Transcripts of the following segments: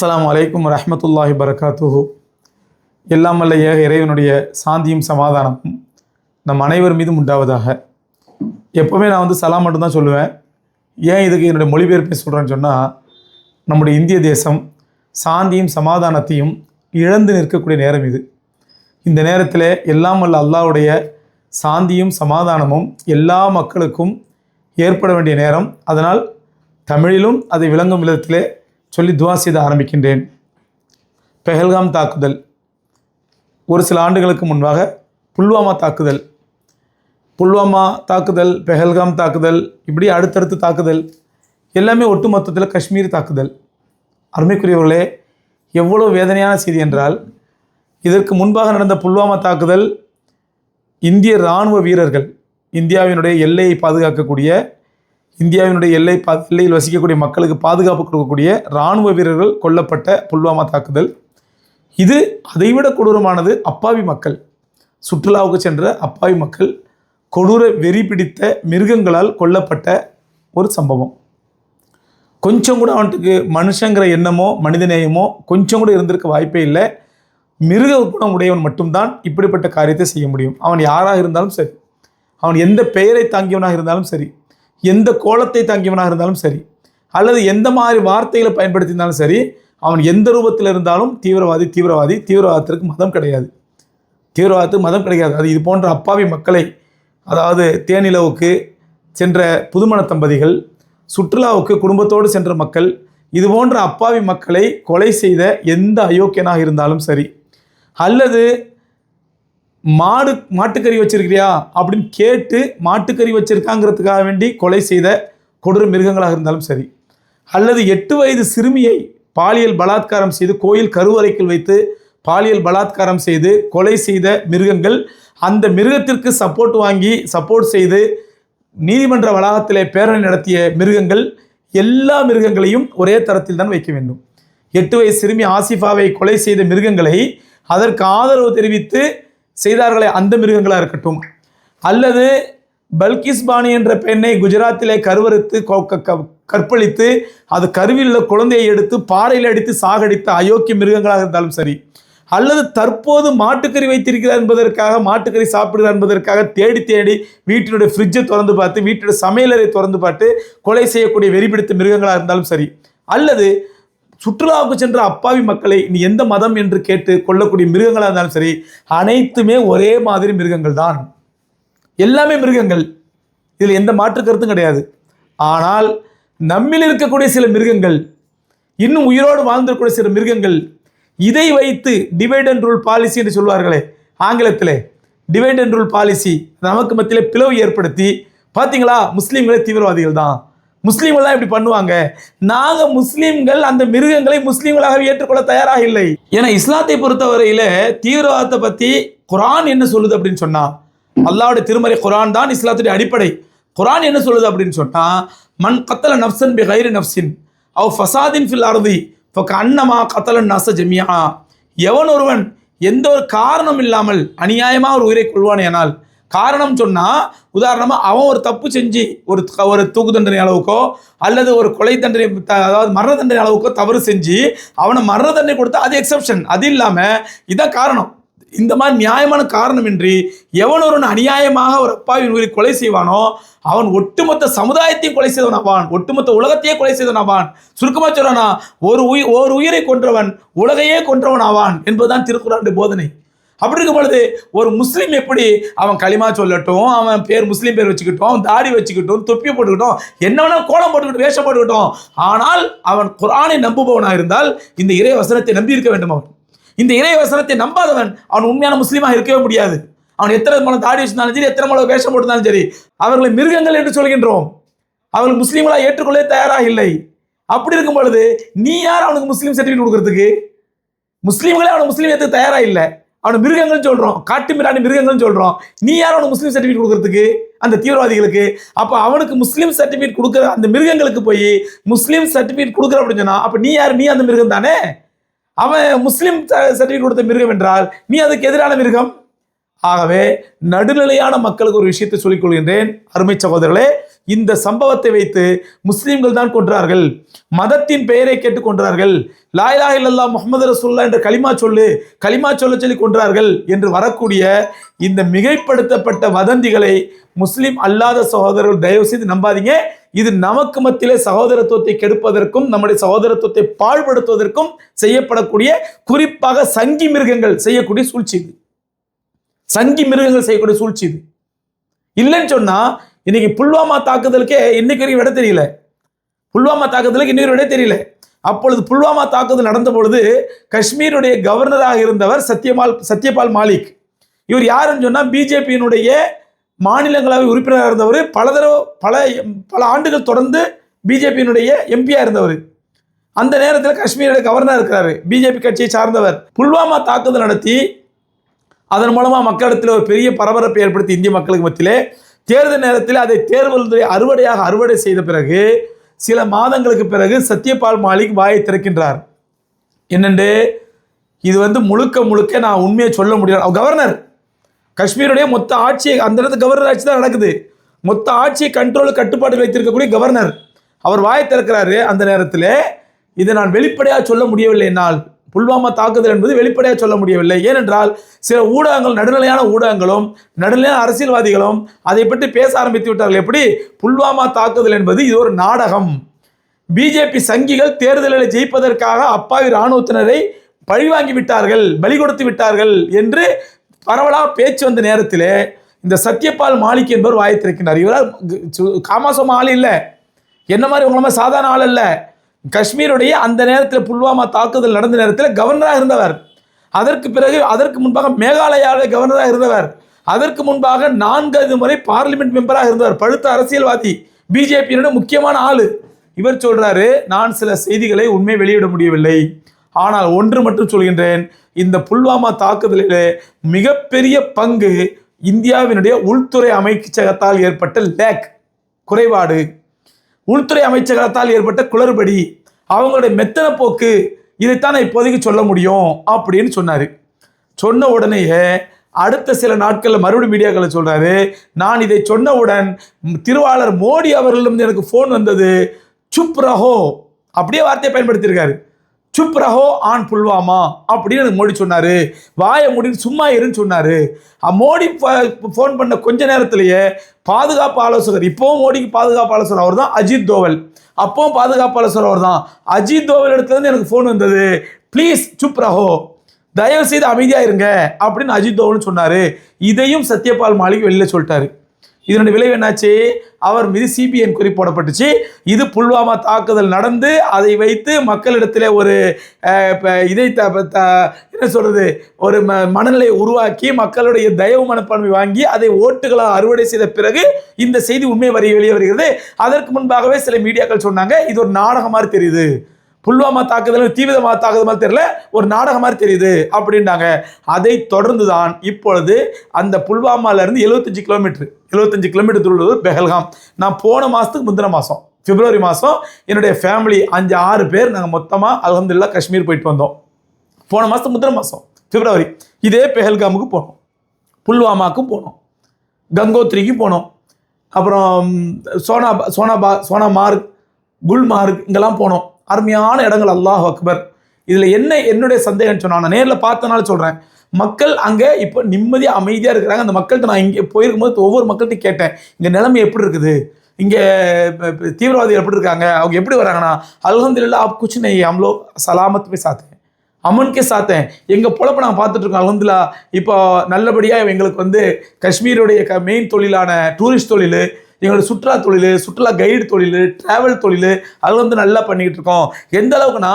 அஸ்ஸலாமு அலைக்கும் வரஹ்மத்துல்லாஹி வரகாத்துஹு. எல்லாம் வல்ல ஏக இறைவனுடைய சாந்தியும் சமாதானமும் நம் அனைவர் மீதும் உண்டாவதாக. எப்போவுமே நான் சலாம் மட்டும்தான் சொல்லுவேன். ஏன் இதுக்கு என்னுடைய மொழிபெயர்ப்பை சொல்கிறேன்னு சொன்னால், நம்முடைய இந்திய தேசம் சாந்தியும் சமாதானத்தையும் இழந்து நிற்கக்கூடிய நேரம் இது. இந்த நேரத்தில் எல்லாம் வல்ல அல்லாஹ்வுடைய சாந்தியும் சமாதானமும் எல்லா மக்களுக்கும் ஏற்பட வேண்டிய நேரம். அதனால் தமிழிலும் அதை விளங்கும் விதத்திலே சொல்லி துவா செய்து ஆரம்பிக்கின்றேன். பெஹல்காம் தாக்குதல், ஒரு சில ஆண்டுகளுக்கு முன்பாக புல்வாமா தாக்குதல், பெஹல்காம் தாக்குதல், இப்படி அடுத்தடுத்து தாக்குதல், எல்லாமே ஒட்டுமொத்தத்தில் காஷ்மீர் தாக்குதல். அருமைக்குரியவர்களே, எவ்வளோ வேதனையான செய்தி என்றால், இதற்கு முன்பாக நடந்த புல்வாமா தாக்குதல் இந்திய இராணுவ வீரர்கள், இந்தியாவினுடைய எல்லையை பாதுகாக்கக்கூடிய, இந்தியாவினுடைய எல்லையில் வசிக்கக்கூடிய மக்களுக்கு பாதுகாப்பு கொடுக்கக்கூடிய இராணுவ வீரர்கள் கொல்லப்பட்ட புல்வாமா தாக்குதல். இது அதைவிட கொடூரமானது. அப்பாவி மக்கள், சுற்றுலாவுக்கு சென்ற அப்பாவி மக்கள் கொடூர வெறி பிடித்த மிருகங்களால் கொல்லப்பட்ட ஒரு சம்பவம். கொஞ்சம் கூட அவனுக்கு மனுஷங்கிற எண்ணமோ மனிதநேயமோ கொஞ்சம் கூட இருந்திருக்க வாய்ப்பே இல்லை. மிருக குணம் உடையவன் மட்டும்தான் இப்படிப்பட்ட காரியத்தை செய்ய முடியும். அவன் யாராக இருந்தாலும் சரி, அவன் எந்த பெயரை தாங்கியவனாக இருந்தாலும் சரி, எந்த கோலத்தை தாங்கியவனாக இருந்தாலும் சரி, அல்லது எந்த மாதிரி வார்த்தைகளை பயன்படுத்தினாலும் சரி, அவன் எந்த ரூபத்தில் இருந்தாலும் தீவிரவாதி. தீவிரவாதத்திற்கு மதம் கிடையாது. அது இது போன்ற அப்பாவி மக்களை, அதாவது தேனிலவுக்கு சென்ற புதுமண தம்பதிகள், சுற்றுலாவுக்கு குடும்பத்தோடு சென்ற மக்கள், இது போன்ற அப்பாவி மக்களை கொலை செய்த எந்த அயோக்கியனாக இருந்தாலும் சரி, அல்லது மாட்டுக்கறி வச்சிருக்கிறியா அப்படின்னு கேட்டு மாட்டுக்கறி வச்சிருக்காங்கிறதுக்காக வேண்டி கொலை செய்த கொடூர மிருகங்களாக இருந்தாலும் சரி, அல்லது 8 வயது சிறுமியை பாலியல் பலாத்காரம் செய்து கோயில் கருவறைக்குள் வைத்து பாலியல் பலாத்காரம் செய்து கொலை செய்த மிருகங்கள், அந்த மிருகத்திற்கு சப்போர்ட் செய்து நீதிமன்ற வளாகத்திலே பேரணி நடத்திய மிருகங்கள், எல்லா மிருகங்களையும் ஒரே தரத்தில் தான் வைக்க வேண்டும். 8 வயது சிறுமி ஆசிஃபாவை கொலை செய்த மிருகங்களை அதற்கு ஆதரவு தெரிவித்து செய்தார்களே அந்த மிருகங்களாக இருக்கட்டும், அல்லது பல்கிஸ் பானி என்ற பெண்ணை குஜராத்திலே கருவறுத்து கற்பழித்து அது கருவில் உள்ள குழந்தையை எடுத்து பாறையில் அடித்து சாகடித்த அயோக்கிய மிருகங்களாக இருந்தாலும் சரி, அல்லது தற்போது மாட்டுக்கறி வைத்திருக்கிறார் என்பதற்காக, மாட்டுக்கறி சாப்பிடுகிறார் என்பதற்காக தேடி வீட்டினுடைய ஃப்ரிட்ஜை திறந்து பார்த்து, வீட்டுடைய சமையலறை திறந்து பார்த்து கொலை செய்யக்கூடிய வெறிபிடித்த மிருகங்களாக இருந்தாலும் சரி, அல்லது சுற்றுலாவுக்கு சென்ற அப்பாவி மக்களை நீ எந்த மதம் என்று கேட்டு கொள்ளக்கூடிய மிருகங்களாக இருந்தாலும் சரி, அனைத்துமே ஒரே மாதிரி மிருகங்கள் தான். எல்லாமே மிருகங்கள், இதில் எந்த மாற்று கருத்தும் கிடையாது. ஆனால் நம்மில் இருக்கக்கூடிய சில மிருகங்கள், இன்னும் உயிரோடு வாழ்ந்திருக்கக்கூடிய சில மிருகங்கள், இதை வைத்து டிவைட் அண்ட் ரூல் பாலிசி என்று சொல்வார்களே ஆங்கிலத்திலே, டிவைட் அண்ட் ரூல் பாலிசி, நமக்கு மத்தியில் பிளவு ஏற்படுத்தி, பார்த்தீங்களா முஸ்லீம்களே தீவிரவாதிகள் தான், முஸ்லீம்கள் தான் இப்படி பண்ணுவாங்க, நாங்கள் முஸ்லீம்கள் அந்த மிருகங்களை முஸ்லீம்களாக ஏற்றுக்கொள்ள தயாராக இல்லை. ஏன்னா இஸ்லாத்தை பொறுத்தவரையில் தீவிரவாதத்தை பற்றி குரான் என்ன சொல்லுது அப்படின்னு சொன்னால், அல்லாஹ்வுடைய திருமறை குரான் தான் இஸ்லாத்துடைய அடிப்படை. குரான் என்ன சொல்லுது அப்படின்னு சொன்னால், மன் கத்தல நஃப்சன் பி கைரி நஃப்சின் அவ் ஃபசாதின் ஃபில் அர்தி ஃபகஅன்னமா கத்தலன் நாஸ ஜமீஆ. எவன் ஒருவன் எந்த ஒரு காரணம் இல்லாமல் அநியாயமாக ஒரு உயிரை கொள்வானேனால், காரணம் சொன்னால் உதாரணமாக அவன் ஒரு தப்பு செஞ்சு ஒரு தூக்கு தண்டனை அளவுக்கோ அல்லது ஒரு கொலை தண்டனை, அதாவது மரண தண்டனை அளவுக்கோ தவறு செஞ்சு அவனை மரண தண்டனை கொடுத்தா அது எக்ஸப்ஷன். அது இல்லாமல் இதான் காரணம். இந்த மாதிரி நியாயமான காரணமின்றி எவன் ஒருவன் அநியாயமாக ஒரு அப்பாவின் உயிரை கொலை செய்வானோ அவன் ஒட்டுமொத்த சமுதாயத்தையும் கொலை செய்தவன் ஆவான், ஒட்டுமொத்த உலகத்தையே கொலை செய்தவன் ஆவான். சுருக்கமாக சொல்றானா, ஒரு உயிரை கொன்றவன் உலகையே கொன்றவன் ஆவான் என்பதுதான் திருக்குறானுடைய போதனை. அப்படி இருக்கும் பொழுது ஒரு முஸ்லீம் எப்படி அவன் களிமா சொல்லட்டும், அவன் முஸ்லீம் பேர் வச்சுக்கிட்டோம், அவன் தாடி வச்சுக்கிட்டோம், தொப்பி போட்டுக்கிட்டோம், என்ன வேணா கோலம் போட்டுக்கிட்டோம், வேஷம் போட்டுக்கிட்டோம், ஆனால் அவன் குர்ஆனை நம்புபவனாக இருந்தால் இந்த இறை வசனத்தை நம்பி இருக்க வேண்டும். அவன் இந்த இறை வசனத்தை நம்பாதவன் அவன் உண்மையான முஸ்லீமாக இருக்கவே முடியாது. அவன் எத்தனை மலை தாடி வச்சிருந்தாலும் சரி, எத்தனை மலை வேஷம் போட்டிருந்தாலும் சரி, அவர்களை மிருகங்கள் என்று சொல்கின்றோம். அவர்கள் முஸ்லீம்களாக ஏற்றுக்கொள்ளவே தயாராக இல்லை. அப்படி இருக்கும் பொழுது நீ யார் அவனுக்கு முஸ்லீம் சர்டிஃபிகேட் கொடுக்கறதுக்கு? முஸ்லீம்களே அவனுக்கு முஸ்லீம் ஏற்றுக்க தயாராக இல்லை, அவனை மிருகங்கள் சொல்கிறோம், காட்டு மிராண்டி மிருகங்கள் சொல்கிறோம். நீ யார் அவனுக்கு முஸ்லீம் சர்டிஃபிகேட் கொடுக்கறதுக்கு? அந்த தீவிரவாதிகளுக்கு. அப்போ அவனுக்கு முஸ்லீம் சர்டிஃபிகேட் கொடுக்குற அந்த மிருகங்களுக்கு போய் முஸ்லீம் சர்டிஃபிகேட் கொடுக்குற அப்படின்னு சொன்னா, அப்போ நீ யார்? நீ அந்த மிருகம் தானே. அவன் முஸ்லீம் சர்டிஃபிகேட் கொடுத்த மிருகம் என்றால் நீ அதுக்கு எதிரான மிருகம். ஆகவே நடுநிலையான மக்களுக்கு ஒரு விஷயத்தை சொல்லிக் கொள்கின்றேன். அருமை சகோதரர்களே, இந்த சம்பவத்தை வைத்து முஸ்லிம்கள் தான் கொன்றார்கள், மதத்தின் பெயரை கேட்டு கொன்றார்கள், லா இலாஹா இல்லல்லாஹ் முஹம்மது ரசூலுல்லாஹ் என்ற களிமா சொல்ல சொல்லி கொன்றார்கள் என்று வரக்கூடிய இந்த மிகைப்படுத்தப்பட்ட வதந்திகளை முஸ்லிம் அல்லாத சகோதரர்கள் தயவு செய்து நம்பாதீங்க. இது நமக்கு மத்தியிலே சகோதரத்துவத்தை கெடுப்பதற்கும் நம்முடைய சகோதரத்துவத்தை பாழ்படுத்துவதற்கும் செய்யப்படக்கூடிய, குறிப்பாக சங்கி மிருகங்கள் செய்யக்கூடிய சூழ்ச்சி இது. சங்கி மிருகங்கள் செய்யக்கூடிய சூழ்ச்சி இது. இல்லைன்னு சொன்னா இன்னைக்கு புல்வாமா தாக்குதலுக்கே இன்னைக்கு விட தெரியல. புல்வாமா தாக்குதலுக்கு இன்னொரு விட தெரியல. அப்பொழுது புல்வாமா தாக்குதல் நடந்த பொழுது காஷ்மீருடைய கவர்னராக இருந்தவர் சத்யபால் மாலிக். இவர் யாருன்னு சொன்னா பிஜேபியினுடைய மாநிலங்களவை உறுப்பினராக இருந்தவர். பல ஆண்டுகள் தொடர்ந்து பிஜேபியினுடைய எம்பியா இருந்தவர். அந்த நேரத்தில் காஷ்மீருடைய கவர்னர் இருக்கிறாரு, பிஜேபி கட்சியை சார்ந்தவர். புல்வாமா தாக்குதல் நடத்தி அதன் மூலமா மக்களிடத்தில் ஒரு பெரிய பரபரப்பை ஏற்படுத்தி இந்திய மக்களுக்கு மத்தியிலே தேர்தல் நேரத்தில் அதை தேர்தல் அறுவடை செய்த பிறகு சில மாதங்களுக்கு பிறகு சத்யபால் மாலிக் வாயை திறக்கின்றார். என்னண்டு, இது முழுக்க நான் உண்மையை சொல்ல முடியாது. கவர்னர் காஷ்மீருடைய மொத்த ஆட்சியை, அந்த இடத்துல கவர்னர் ஆட்சி தான் நடக்குது, மொத்த ஆட்சியை கட்டுப்பாடு வைத்திருக்கக்கூடிய கவர்னர் அவர் வாயை திறக்கிறாரு. அந்த நேரத்தில் இதை நான் வெளிப்படையாக சொல்ல முடியவில்லை. என்னால் புல்வாமா தாக்குதல் என்பது வெளிப்படையாக சொல்ல முடியவில்லை. ஏனென்றால் சில ஊடகங்கள், நடுநிலையான ஊடகங்களும் நடுநிலையான அரசியல்வாதிகளும் அதை பற்றி பேச ஆரம்பித்து விட்டார்கள். எப்படி புல்வாமா தாக்குதல் என்பது இது ஒரு நாடகம், பிஜேபி சங்கிகள் தேர்தலில் ஜெயிப்பதற்காக அப்பாவி இராணுவத்தினரை பழிவாங்கி விட்டார்கள், பலி கொடுத்து விட்டார்கள் என்று பரவலாக பேச்சு வந்த நேரத்தில் இந்த சத்யபால் மாலிக் என்பவர் வாயை திறக்கின்றார். இவரால் காமாசம் ஆள் இல்லை, என்ன மாதிரி உங்கள மாதிரி சாதாரண ஆள் இல்லை. காஷ்மீருடைய அந்த நேரத்தில் புல்வாமா தாக்குதல் நடந்த நேரத்தில் கவர்னராக இருந்தவர். அதற்கு முன்பாக மேகாலயாவில் கவர்னராக இருந்தவர். அதற்கு முன்பாக 4 முறை பார்லிமெண்ட் மெம்பராக இருந்தவர். பழுத்த அரசியல்வாதி, பிஜேபியினுடைய முக்கியமான ஆளு. இவர் சொல்றாரு, நான் சில செய்திகளை உண்மை வெளியிட முடியவில்லை, ஆனால் ஒன்று மட்டும் சொல்கின்றேன், இந்த புல்வாமா தாக்குதலில் மிகப்பெரிய பங்கு இந்தியாவினுடைய உள்துறை அமைச்சகத்தால் ஏற்பட்ட குறைபாடு, உள்துறை அமைச்சகத்தால் ஏற்பட்ட குளறுபடி, அவங்களுடைய மெத்தன போக்கு, இதைத்தான் நான் இப்போதைக்கு சொல்ல முடியும் அப்படின்னு சொன்னார். சொன்ன உடனேயே அடுத்த சில நாட்களில் மறுபடியும் மீடியாக்களை சொல்றாரு, நான் இதை சொன்னவுடன் திருவாளர் மோடி அவர்களிடம் எனக்கு ஃபோன் வந்தது, சுப் ரஹோ, அப்படியே வார்த்தையை பயன்படுத்தியிருக்காரு, சுப் ரஹோ ஆன் புல்வாமா அப்படின்னு எனக்கு மோடி சொன்னார், வாயை மூடின்னு சும்மா இருன்னு சொன்னார். மோடி ஃபோன் பண்ண கொஞ்ச நேரத்திலேயே பாதுகாப்பு ஆலோசகர், இப்போவும் மோடிக்கு பாதுகாப்பு ஆலோசகர் அவர் தான் அஜித் தோவல், அப்போவும் பாதுகாப்பு ஆலோசகர் அவர் தான் அஜித் தோவல் இடத்துலேருந்து எனக்கு ஃபோன் வந்தது, ப்ளீஸ் சுப் ரஹோ, தயவு செய்து அமைதியாக இருங்க அப்படின்னு அஜித் தோவல்னு சொன்னார். இதையும் சத்யபால் மாலிக் வெளியில் சொல்லிட்டாரு. இதனுடைய விளைவு என்னாச்சு, அவர் மீது சிபிஐ என்கொயரி போடப்பட்டுச்சு. இது புல்வாமா தாக்குதல் நடந்து அதை வைத்து மக்களிடத்தில் ஒரு என்ன சொல்றது, ஒரு மனநிலையை உருவாக்கி மக்களுடைய தயவு மனப்பான்மை வாங்கி அதை ஓட்டுகளாக அறுவடை செய்த பிறகு இந்த செய்தி உண்மை வெளியே வருகிறது. அதற்கு முன்பாகவே சில மீடியாக்கள் சொன்னாங்க, இது ஒரு நாடகம் மாதிரி தெரியுது, புல்வாமா தாக்குதல் தீவிரமாக தாக்குதல் மாதிரி தெரியல, ஒரு நாடகம் மாதிரி தெரியுது அப்படின்றாங்க. அதை தொடர்ந்து தான் இப்பொழுது அந்த புல்வாமாவிலிருந்து 75 கிலோமீட்டர் உள்ளது பெஹல்காம். நான் போன மாதத்துக்கு முந்தின மாதம் பிப்ரவரி மாதம் என்னுடைய ஃபேமிலி 5-6 பேர் நாங்கள் மொத்தமாக அல்ஹம்துலில்லாஹ் காஷ்மீர் போயிட்டு வந்தோம். போன மாதத்துக்கு முந்தின மாதம் பிப்ரவரி இதே பெஹல்காமுக்கு போனோம், புல்வாமாவுக்கும் போனோம், கங்கோத்ரிக்கு போனோம், அப்புறம் சோனாமார்க், குல்மார்க் இங்கெல்லாம் போனோம். அருமையான இடங்கள், அல்லாஹ் அக்பர். இதில் என்னுடைய சந்தேகம் சொன்னால், நான் நேரில் பார்த்தனால சொல்கிறேன், மக்கள் அங்கே இப்போ நிம்மதியாக அமைதியாக இருக்கிறாங்க. அந்த மக்கள்கிட்ட நான் இங்கே போயிருக்கும்போது ஒவ்வொரு மக்கள்கிட்ட கேட்டேன், இங்கே நிலைமை எப்படி இருக்குது, இங்கே தீவிரவாதிகள் எப்படி இருக்காங்க, அவங்க எப்படி வராங்கன்னா, அல்ஹம்துலில்லாஹ் ஆப் குச் நஹீ ஹம் லோக் சலாமத் பே சாத் ஹை, அமன் கே சாத் ஹை. எங்கள் பொழப்பை நாங்கள் பார்த்துட்டு இருக்கோம் அல்ஹம்துலில்லாஹ். இப்போ நல்லபடியாக எங்களுக்கு காஷ்மீருடைய மெயின் தொழிலான டூரிஸ்ட் தொழில், எங்களோட சுற்றுலா தொழில், சுற்றுலா கைடு தொழில், டிராவல் தொழில், அது நல்லா பண்ணிக்கிட்டு இருக்கோம். எந்த அளவுக்குன்னா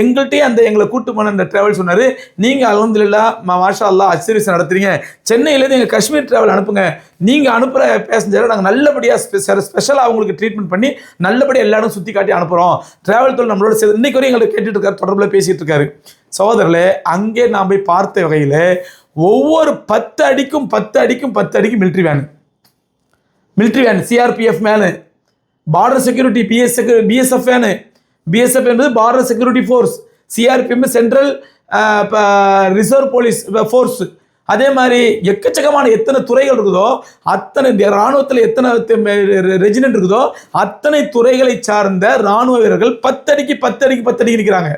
எங்கள்கிட்டயே எங்களை கூட்டு போன அந்த டிராவல் சொன்னார், நீங்கள் அல்ஹம்துலில்லாஹ் மாஷா அல்லாஹ் சர்வீஸ் நடத்துறீங்க, சென்னையிலேருந்து எங்கள் காஷ்மீர் டிராவல் அனுப்புங்க, நீங்கள் அனுப்புகிற பேசஞ்சரை நாங்கள் நல்லபடியாக ஸ்பெஷலாக அவங்களுக்கு ட்ரீட்மெண்ட் பண்ணி நல்லபடியாக எல்லா இடம் சுற்றி காட்டி அனுப்புகிறோம். டிராவல் தொழில் நம்மளோட சேர்ந்து இன்றைக்கு வரையும் எங்களுக்கு கேட்டுட்டு இருக்காரு, தொடர்பில் பேசிகிட்டு இருக்காரு. சகோதரர்களே, அங்கே நான் போய் பார்த்த வகையில் ஒவ்வொரு 10 அடிக்கும் military van, CRPF men, border security BSF van, BSF என்பது border security force, CRPM central reserve police force, அதே மாதிரி எக்கச்சக்கமான எத்தனை துறைகள் இருக்குதோ, அத்தனை இராணுவத்தில் எத்தனை ரெஜிமெண்ட் இருக்குதோ அத்தனை துறைகளை சார்ந்த இராணுவ வீரர்கள் 10 அடிக்கு 10 அடிக்கு 10 அடிக்கு இருக்கிறாங்க.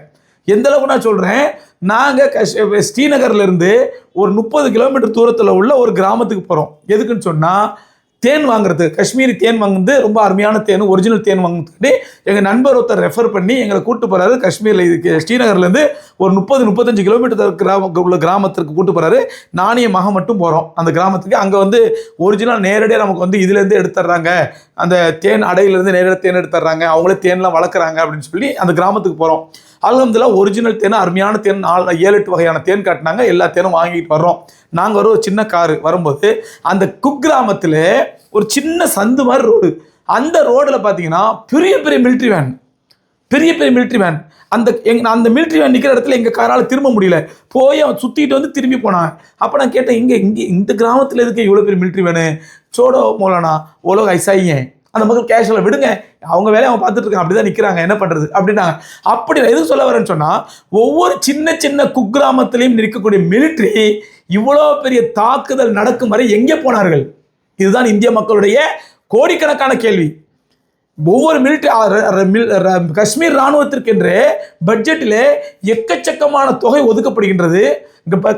எந்த அளவுக்கு நான் சொல்கிறேன், நாங்கள் ஸ்ரீநகர்லேருந்து ஒரு 30 கிலோமீட்டர் தூரத்தில் உள்ள ஒரு கிராமத்துக்கு போகிறோம். எதுக்குன்னு சொன்னால் தேன் வாங்குறது, காஷ்மீரி தேன் வாங்குறது ரொம்ப அருமையான தேன், ஒரிஜினல் தேன் வாங்குறதுக்கு எங்கள் நண்பர் ஒருத்தர் ரெஃபர் பண்ணி எங்களை கூப்பிட்டு போகிறாரு. காஷ்மீரில் இதுக்கு ஸ்ரீநகர்லேருந்து ஒரு 30-35 கிலோமீட்டர் உள்ள கிராமத்திற்கு கூப்பிட்டு போகிறாரு. நானும் என் மகன் மட்டும் போகிறோம் அந்த கிராமத்துக்கு. அங்கே வந்து ஒரிஜினல் நேரடியாக நமக்கு வந்து இதுலேருந்து எடுத்துடுறாங்க, அந்த தேன் அடையிலேருந்து நேரடியாக தேன் எடுத்துடுறாங்க, அவங்களே தேன்லாம் வளர்க்குறாங்க அப்படின்னு சொல்லி அந்த கிராமத்துக்கு போகிறோம். அல்ஹம்துலில்லாஹ் ஒரிஜினல் தேன், அருமையான தேன், 7-8 வகையான தேன் காட்டினாங்க. எல்லா தேனும் வாங்கிட்டு வர்றோம். நாங்கள் ஒரு சின்ன காரு வரும்போது அந்த குக்கிராமத்தில் ஒரு சின்ன சந்து மாதிரி ரோடு, அந்த ரோடில் பார்த்தீங்கன்னா பெரிய பெரிய மிலிட்ரி வேன், அந்த மிலிட்ரி வேன் நிற்கிற இடத்துல எங்கள் காரால் திரும்ப முடியல, போய் அவன் சுற்றிட்டு வந்து திரும்பி போனான். அப்போ நான் கேட்டேன், இங்கே இந்த கிராமத்தில் எதுக்கு இவ்வளோ பெரிய மிலிட்ரி வேனு, சோடோ மோலானா ஓலோ ஐசாயிங்க, அந்த மக்கள் கேஷுவலாக விடுங்க, அவங்க வேலையை அவங்க பார்த்துட்டு இருக்காங்க, அப்படி தான் நிற்கிறாங்க, என்ன பண்ணுறது அப்படின்னாங்க. அப்படி நான் எதுவும் சொல்ல வரேன்னு சொன்னால், ஒவ்வொரு சின்ன சின்ன குக்கிராமத்திலையும் இருக்கக்கூடிய மிலிட்ரி இவ்வளோ பெரிய தாக்குதல் நடக்கும் வரை எங்கே போனார்கள்? இதுதான் இந்திய மக்களுடைய கோடிக்கணக்கான கேள்வி. ஒவ்வொரு மிலிட்ரி காஷ்மீர் இராணுவத்திற்கென்று பட்ஜெட்டில் எக்கச்சக்கமான தொகை ஒதுக்கப்படுகின்றது.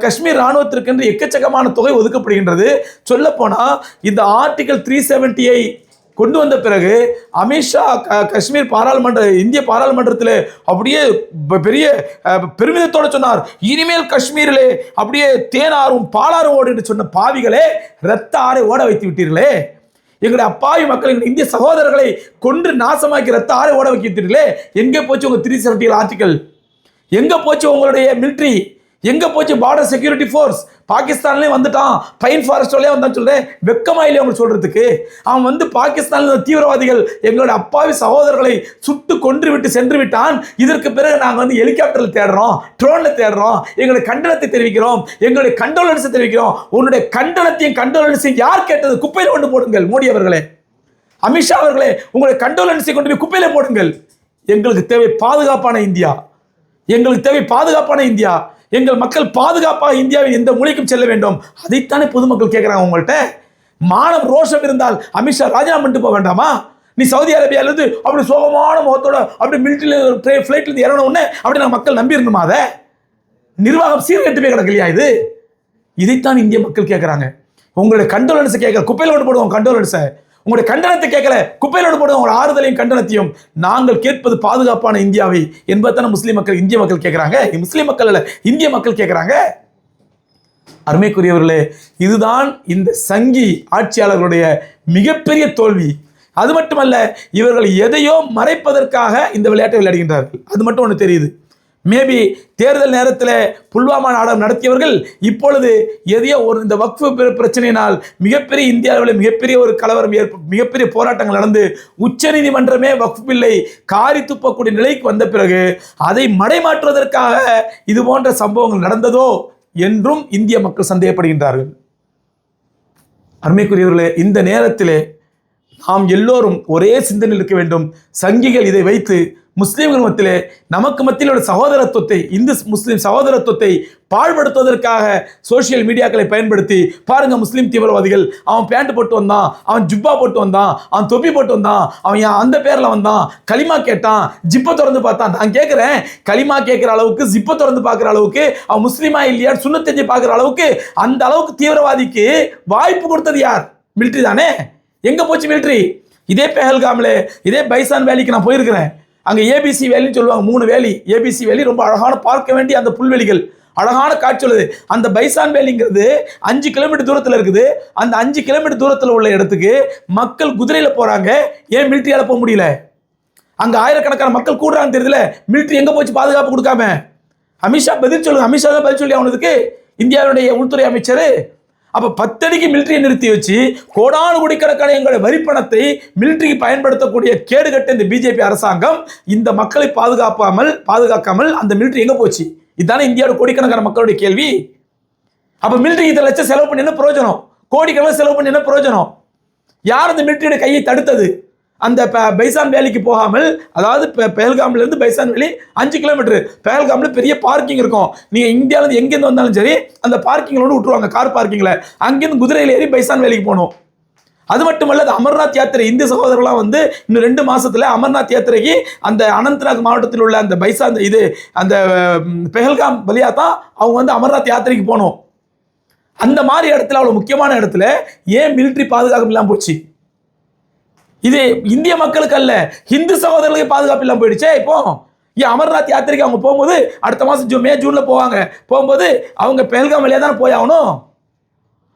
காஷ்மீர் இராணுவத்திற்கென்று எக்கச்சக்கமான தொகை ஒதுக்கப்படுகின்றது. சொல்லப்போனால் இந்த ஆர்டிகல் 370 கொண்டு வந்த பிறகு அமித்ஷா காஷ்மீர் இந்திய பாராளுமன்றத்தில் அப்படியே பெரிய பெருமிதத்தோடு சொன்னார், இனிமேல் காஷ்மீரிலே அப்படியே தேனாரும் பாலாரும் ஓடு என்று சொன்ன பாவிகளே, இரத்த ஆறை ஓட வைத்து விட்டீர்களே, எங்களுடைய அப்பாவி மக்கள், எங்களுடைய இந்திய சகோதரர்களை கொன்று நாசமாக்கி ரத்த ஆறை ஓட வைக்கிறீர்களே, எங்கே போச்சு உங்கள் 370 ஆர்டிகல்? எங்கே போச்சு உங்களுடைய மிலிட்ரி? எங்கே போச்சு பார்டர் செக்யூரிட்டி ஃபோர்ஸ்? பாகிஸ்தான்லேயும் வந்துட்டான், பைன் ஃபாரஸ்ட்லேயே வந்தான்னு சொல்கிறேன், வெக்கமாயிலே அவங்க சொல்கிறதுக்கு. அவன் வந்து பாகிஸ்தானில் தீவிரவாதிகள் எங்களுடைய அப்பாவி சகோதரர்களை சுட்டு கொன்று விட்டு சென்று விட்டான். இதற்கு பிறகு நாங்கள் வந்து ஹெலிகாப்டரில் தேடுறோம், ட்ரோனில் தேடுறோம், எங்களுடைய கண்டனத்தை தெரிவிக்கிறோம், எங்களுடைய கண்டோலன்ஸை தெரிவிக்கிறோம். உன்னுடைய கண்டோலன்ஸையும் யார் கேட்டது? குப்பையில் கொண்டு போடுங்கள் மோடி அவர்களே, அமித்ஷா அவர்களே, உங்களுடைய கண்டோலன்ஸை கொண்டு போய் குப்பையில் போடுங்கள். எங்களுக்கு தேவை பாதுகாப்பான இந்தியா, எங்களுக்கு தேவை பாதுகாப்பான இந்தியா. எங்கள் மக்கள் பாதுகாப்பாக இந்தியாவின் எந்த மூலைக்கும் செல்ல வேண்டும். அதைத்தானே பொதுமக்கள் கேட்குறாங்க. உங்கள்கிட்ட மானம் ரோஷம் இருந்தால் அமித்ஷா ராஜினாமா பண்ணிட்டு போக வேண்டாமா? நீ சவுதி அரேபியாவிலேருந்து அப்படி சோகமான முகத்தோட அப்படி மிலிட்டரியில் ஃப்ளைட்லேருந்து இறங்கின உடனே அப்படி நாங்கள் மக்கள் நம்பியிருந்தோமா? அதை நிர்வாகம் சீர்கெட்டு போய் கிடக்கலையா? இதைத்தான் இந்திய மக்கள் கேட்குறாங்க. உங்களுடைய கண்டோலன்ஸை கேட்கல, குப்பையில் கொண்டு போடுவோம் கண்டோலன்ஸை. உங்களுடைய கண்டனத்தை கேட்கல, குப்பையில் கொண்டு போடுவோம் உங்களோட ஆறுதலையும் கண்டனத்தையும். நாங்கள் கேட்பது பாதுகாப்பான இந்தியாவை என்பதுதானே முஸ்லீம் மக்கள், இந்திய மக்கள் கேட்குறாங்க. முஸ்லீம் மக்கள் அல்ல, இந்திய மக்கள் கேட்குறாங்க. அருமைக்குரியவர்களே, இதுதான் இந்த சங்கி ஆட்சியாளர்களுடைய மிகப்பெரிய தோல்வி. அது மட்டுமல்ல, இவர்கள் எதையோ மறைப்பதற்காக இந்த விளையாட்டை விளையாடுகின்றார்கள். அது மட்டும் ஒன்று தெரியுது. மேபி தேர்தல் நேரத்தில் புல்வாமா நாடகம் நடத்தியவர்கள் இப்பொழுது எதையோ இந்த வக்ஃபு பிரச்சனையினால் மிகப்பெரிய இந்தியாவில் மிகப்பெரிய ஒரு கலவரம் மிகப்பெரிய போராட்டங்கள் நடந்து உச்சநீதிமன்றமே வக்ஃப் பில்லை காரி துப்பக்கூடிய நிலைக்கு வந்த பிறகு அதை மடைமாற்றுவதற்காக இது போன்ற சம்பவங்கள் நடந்ததோ என்றும் இந்திய மக்கள் சந்தேகப்படுகின்றார்கள். அருமைக்குரியவர்களே, இந்த நேரத்திலே நாம் எல்லோரும் ஒரே சிந்தனையில் இருக்க வேண்டும். சங்கிகள் இதை வைத்து முஸ்லீம்கள் மத்தியிலே நமக்கு மத்தியில் உள்ள சகோதரத்துவத்தை, இந்து முஸ்லீம் சகோதரத்துவத்தை பாழ்படுத்துவதற்காக சோசியல் மீடியாக்களை பயன்படுத்தி பாருங்க, முஸ்லீம் தீவிரவாதிகள், அவன் பேண்ட் போட்டு வந்தான், அவன் ஜிப்பா போட்டு வந்தான், அவன் தொப்பி போட்டு வந்தான், அவன் அந்த பேரில் வந்தான், களிமா கேட்டான், ஜிப்பை திறந்து பார்த்தான். நான் கேட்குறேன், களிமா கேட்குற அளவுக்கு, ஜிப்பை திறந்து பார்க்குற அளவுக்கு, அவன் முஸ்லீமா இல்லையா சுன்னத் செஞ்சு பார்க்குற அளவுக்கு, அந்த அளவுக்கு தீவிரவாதிக்கு வாய்ப்பு கொடுத்தது யார்? மிலிட்ரி தானே. எங்கே போச்சு மிலிட்ரி? இதே பெஹல்காமில், இதே பைசான் வேலிக்கு நான் போயிருக்கிறேன். அங்கே ஏபிசி வேலின்னு சொல்லுவாங்க, 3 வேலி. ஏபிசி வேலி ரொம்ப அழகான, பார்க்க வேண்டிய அந்த புல்வெளிகள், அழகான காட்சி உள்ளது. அந்த பைசான் வேலிங்கிறது 5 கிலோமீட்டர் தூரத்தில் இருக்குது. அந்த 5 கிலோமீட்டர் தூரத்தில் உள்ள இடத்துக்கு மக்கள் குதிரையில் போகிறாங்க. ஏன் மிலிட்ரியால் போக முடியல? அங்கே ஆயிரக்கணக்கான மக்கள் கூடுறாங்க தெரியல. மிலிட்ரி எங்கே போச்சு பாதுகாப்பு கொடுக்காம? அமித்ஷா பதில் சொல்லுங்க. அமித்ஷா தான் பதில் சொல்லி அவனுக்கு, இந்தியாவுடைய உள்துறை அமைச்சர். அப்போ 10 அடிக்கு மிலிட்டரியை நிறுத்தி வச்சு கோடானு கோடிக்கணக்கான எங்களுடைய வரிப்பணத்தை மிலிட்டரிக்கு பயன்படுத்தக்கூடிய கேடுகட்ட இந்த பிஜேபி அரசாங்கம் இந்த மக்களை பாதுகாக்காமல் அந்த மிலிட்டரி எங்கே போச்சு? இதுதானே இந்தியாவோட கோடிக்கணக்கான மக்களுடைய கேள்வி. அப்போ மிலிட்டரிக்கு 1 லட்சம் செலவு பண்ணி என்ன பிரயோஜனம்? கோடிக்கணக்கில் செலவு பண்ணி என்ன பிரயோஜனம்? யார் அந்த மிலிட்டரியோட கையை தடுத்தது? அந்த பைசான் வேலிக்கு போகாமல், அதாவது பெஹல்காம்லேருந்து பைசான் வேலி 5 கிலோமீட்டர். பெஹல்காமில் பெரிய பார்க்கிங் இருக்கும். நீங்கள் இந்தியாவிலேருந்து எங்கேருந்து வந்தாலும் சரி அந்த பார்க்கிங்கில் விட்டுருவாங்க, கார் பார்க்கிங்கில். அங்கேருந்து குதிரையில் ஏறி பைசான் வேலிக்கு போகணும். அது மட்டுமல்ல, அமர்நாத் யாத்திரை இந்து சகோதரர்களாம் வந்து இன்னும் 2 மாசத்துல அமர்நாத் யாத்திரைக்கு அந்த அனந்த்நாக் மாவட்டத்தில் உள்ள அந்த பைசான் அந்த பெஹல்காம் வழியாக தான் அவங்க வந்து அமர்நாத் யாத்திரைக்கு போகணும். அந்த மாதிரி இடத்துல, அவ்வளோ முக்கியமான இடத்துல ஏன் மிலிட்ரி பாதுகாப்பு இல்லாமல் போச்சு? இது இந்திய மக்களுக்கு அல்ல, இந்து சகோதரர்களுக்கு பாதுகாப்பு இல்லாமல் போயிடுச்சே. இப்போ ஏன் அமர்நாத் யாத்திரைக்கு அவங்க போகும்போது அடுத்த மாதம் மே ஜூனில் போவாங்க, போகும்போது அவங்க பெஹல்காம் வழியாக தானே போய் ஆகணும்.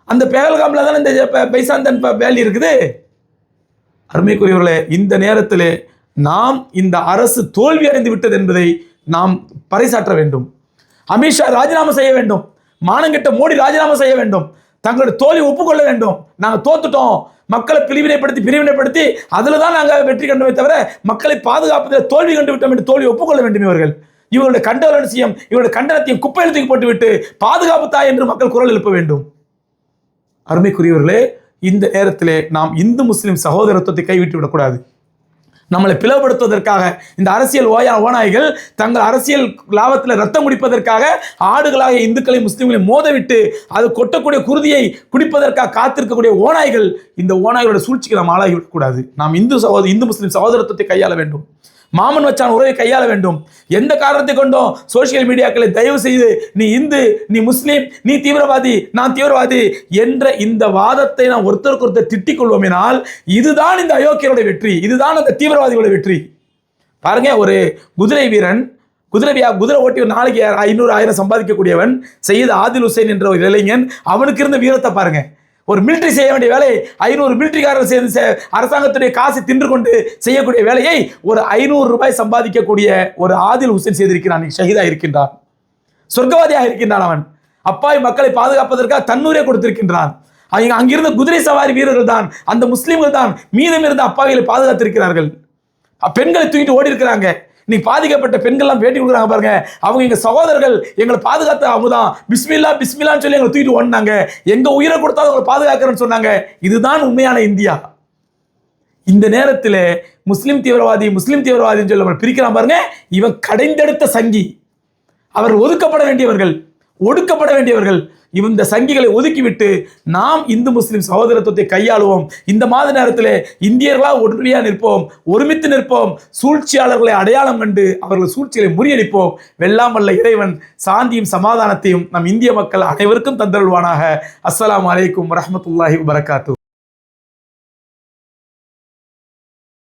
அந்த பெஹல்காமில் தானே இந்த பைசாந்தன் வேலி இருக்குது. அருமைக்குரியவர்களே, இந்த நேரத்தில் நாம் இந்த அரசு தோல்வி அடைந்து விட்டது என்பதை நாம் பறைசாற்ற வேண்டும். அமித்ஷா ராஜினாமா செய்ய வேண்டும். மானங்கெட்ட மோடி ராஜினாமா செய்ய வேண்டும். தங்களுடைய தோல்வி ஒப்புக்கொள்ள வேண்டும். நாங்கள் தோத்துட்டோம், மக்களை பிரிவினைப்படுத்தி அதில் தான் நாங்கள் வெற்றி கண்டோமே தவிர மக்களை பாதுகாப்பதில் தோல்வி கண்டு விட்டோம் என்று தோல்வி ஒப்புக்கொள்ள வேண்டும். இவர்களுடைய கண்டனத்தையும் இவருடைய கண்டனத்தையும் குப்பையில் தூக்கி போட்டுவிட்டு பாதுகாப்பு தாய் என்று மக்கள் குரல் எழுப்ப வேண்டும். அருமைக்குரியவர்களே, இந்த நேரத்திலே நாம் இந்து முஸ்லிம் சகோதரத்துவத்தை கைவிட்டு விடக்கூடாது. நம்மளை பிளவுபடுத்துவதற்காக இந்த அரசியல் ஓநாய்கள் தங்கள் அரசியல் லாபத்தில் ரத்தம் குடிப்பதற்காக ஆடுகளாக இந்துக்களை முஸ்லிம்களை மோதவிட்டு அது கொட்டக்கூடிய குருதியை குடிப்பதற்காக காத்திருக்கக்கூடிய ஓநாய்கள், இந்த ஓநாய்களோட சூழ்ச்சிக்கு நாம் ஆளாகிவிடக்கூடாது. நாம் இந்து முஸ்லிம் சகோதரத்துவத்தை கையாள வேண்டும். மாமன் வச்சான் உறவை கையாள வேண்டும். எந்த காரணத்தை கொண்டும் சோசியல் மீடியாக்களை தயவு செய்து நீ இந்து, நீ முஸ்லீம், நீ தீவிரவாதி, நான் தீவிரவாதி என்ற இந்த வாதத்தை நாம் ஒருத்தருக்கு ஒருத்தர் திட்டிக் கொள்வோமேனால் இதுதான் இந்த அயோக்கியருடைய வெற்றி, இதுதான் அந்த தீவிரவாதிகளுடைய வெற்றி. பாருங்க, ஒரு குதிரை வீரன், குதிரை ஓட்டி ஒரு நாளைக்கு 500-1000 சம்பாதிக்கக்கூடியவன் சையத் ஆதில் ஹுசைன் என்ற ஒரு இளைஞன், அவனுக்கு இருந்த வீரத்தை பாருங்க. ஒரு மிலிட்ரி செய்ய வேண்டிய வேலையை 500 மிலிட்ரிக்காரர்கள் சேர்ந்து அரசாங்கத்துடைய காசு தின்று கொண்டு செய்யக்கூடிய வேலையை ஒரு 500 ரூபாய் சம்பாதிக்கக்கூடிய ஒரு ஆதில் ஹுசைன் செய்திருக்கிறான். ஷஹீதா இருக்கின்றான், சொர்க்கவாதியாக இருக்கின்றான். அவன் அப்பாவி மக்களை பாதுகாப்பதற்காக தன்னூரே கொடுத்திருக்கின்றான். அங்கிருந்த குதிரை சவாரி வீரர்கள் தான், அந்த முஸ்லீம்கள் தான் மீதம் இருந்த அப்பாவிகளை பாதுகாத்திருக்கிறார்கள். பெண்களை தூக்கிட்டு ஓடி இருக்கிறாங்க. இன்னைக்கு பாதிக்கப்பட்ட பெண்கள்லாம் பேட்டி கொடுக்குறாங்க பாருங்க. அவங்க எங்க சகோதரர்கள், எங்களை பாதுகாத்த அவங்க தான், பிஸ்மில்லான்னு சொல்லி எங்களை தூக்கிட்டு ஓடினாங்க, எங்க உயிரை கொடுத்தாலும் அவங்களை பாதுகாக்கிறேன்னு சொன்னாங்க. இதுதான் உண்மையான இந்தியா. இந்த நேரத்தில் முஸ்லீம் தீவிரவாதின்னு சொல்லி நம்ம பிரிக்கிறான் பாருங்க. இவன் கடைந்தெடுத்த சங்கி. அவர்கள் ஒடுக்கப்பட வேண்டியவர்கள். இந்த சங்கிகளை ஒதுக்கிவிட்டு நாம் இந்து முஸ்லிம் சகோதரத்துவத்தை கையாளுவோம். இந்த மாத நேரத்தில் இந்தியர்களாக ஒன்றியாக நிற்போம், ஒருமித்து நிற்போம். சூழ்ச்சியாளர்களை அடையாளம் கண்டு அவர்கள் சூழ்ச்சிகளை முறியடிப்போம். வெல்லாம் வல்ல இறைவன் சாந்தியும் சமாதானத்தையும் நம் இந்திய மக்கள் அனைவருக்கும் தந்தருள்வானாக. அஸ்ஸலாமு அலைக்கும் வரஹ்மத்துல்லாஹி வபரகாத்துஹு.